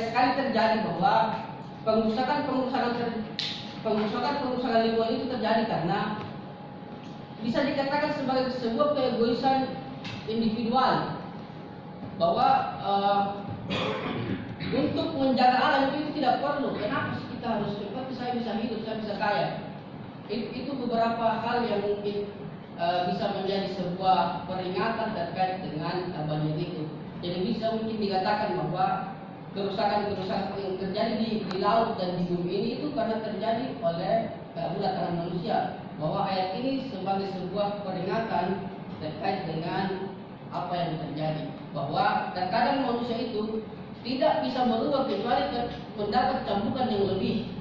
sekali terjadi bahwa pengusakan lingkungan itu terjadi karena bisa dikatakan sebagai sebuah keegoisan individual, bahwa untuk menjaga alam itu tidak perlu. Kenapa sih kita harus cepat? Saya bisa hidup, saya bisa kaya. Itu beberapa hal yang mungkin bisa menjadi sebuah peringatan terkait dengan banjir itu. Jadi bisa mungkin dikatakan bahwa kerusakan-kerusakan yang terjadi di laut dan di bumi ini itu karena terjadi oleh ulah tangan manusia. Bahwa ayat ini sebagai sebuah peringatan terkait dengan apa yang terjadi. Bahwa terkadang manusia itu tidak bisa berubah kecuali mendapat cambukan yang lebih.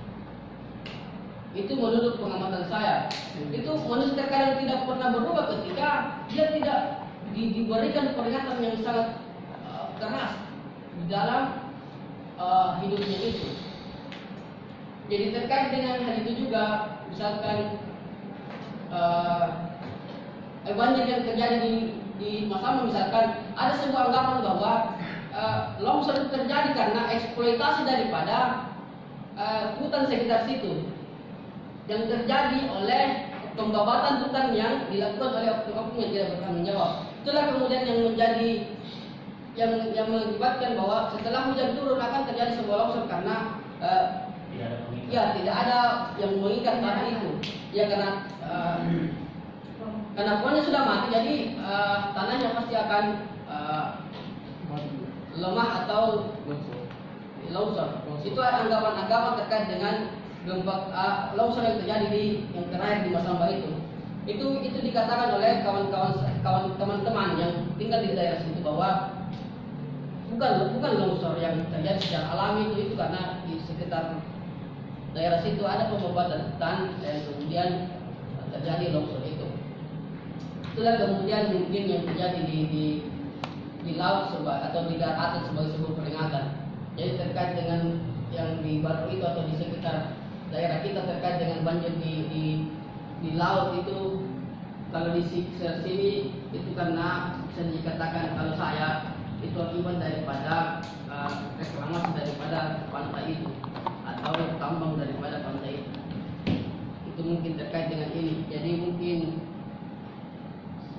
Itu menurut pengamatan saya. Itu manusia terkadang tidak pernah berubah ketika dia tidak diberikan peringatan yang sangat keras di dalam hidupnya itu. Jadi terkait dengan hal itu juga, misalkan banjir yang terjadi di Masama, misalkan ada sebuah anggapan bahwa longsor itu terjadi karena eksploitasi daripada hutan sekitar situ yang terjadi oleh pembabatan hutan yang dilakukan oleh oknum-oknum yang tidak bertanggung jawab. Itulah kemudian yang menjadi yang mengakibatkan bahwa setelah hujan turun akan terjadi sebuah longsor karena tidak ada yang mengikat tanah itu. Ya karena pohonnya sudah mati, jadi tanahnya pasti akan lemah atau longsor. Itu anggapan-anggapan terkait dengan gempa longsor yang terjadi yang terakhir di Masamba itu. Itu dikatakan oleh kawan-kawan teman-teman yang tinggal di daerah situ bahwa bukan longsor yang terjadi secara alami itu karena di sekitar daerah situ ada pembabatan hutan dan kemudian terjadi longsor itu. Itulah kemudian mungkin yang terjadi di laut atau di darat sebagai sebuah peringatan. Jadi terkait dengan yang di Baru itu atau di sekitar daerah kita terkait dengan banjir di laut itu, kalau di sini itu karena bisa dikatakan kalau saya itu akibat daripada reklamasi daripada pantai itu atau tambang daripada pantai itu. Itu mungkin terkait dengan ini. Jadi mungkin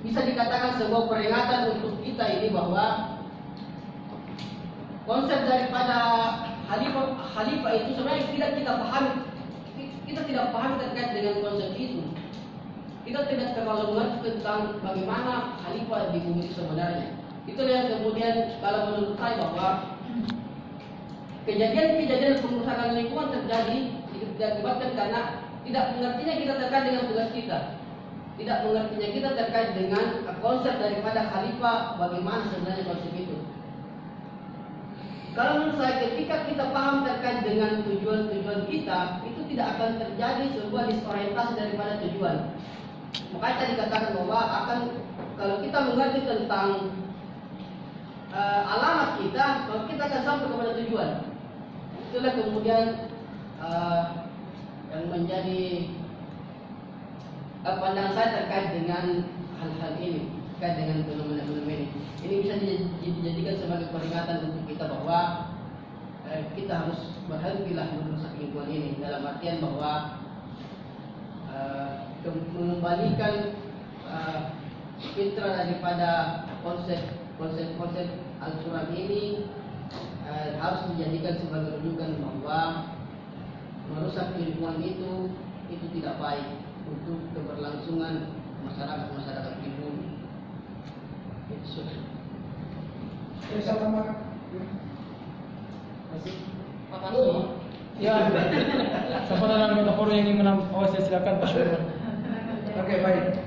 bisa dikatakan sebuah peringatan untuk kita ini bahwa konsep daripada khalifah itu sebenarnya tidak kita pahami. Kita tidak paham terkait dengan konsep itu. Kita tidak terlalu mengerti tentang bagaimana khalifah di bumi sebenarnya. Itulah yang kemudian kalau menurut saya bahwa kejadian-kejadian pengurusan lingkungan terjadi diakibatkan karena tidak mengertinya kita terkait dengan tugas kita. Tidak mengertinya kita terkait dengan konsep daripada khalifah, bagaimana sebenarnya konsep itu. Kalau menurut saya ketika kita paham terkait dengan tujuan-tujuan kita, itu tidak akan terjadi sebuah disorientasi daripada tujuan. Makanya tadi dikatakan bahwa kalau kita mengerti tentang alamat kita, maka kita akan sampai kepada tujuan. Itulah kemudian yang menjadi pandangan saya terkait dengan hal-hal ini, terkait dengan fenomena-fenomena ini. Ini bisa dijadikan sebagai peringatan untuk kita bahwa kita harus berhentilah merusak lingkungan ini, dalam artian bahwa mengembalikan fitrah daripada konsep Al-Quran ini harus dijadikan sebagai rujukan bahwa merusak lingkungan itu tidak baik untuk keberlangsungan masyarakat di bumi. Itu sudah. Makasih. Ya, sampai dalam metafor yang ingin saya silakan Pak Syurul. Oke, baik.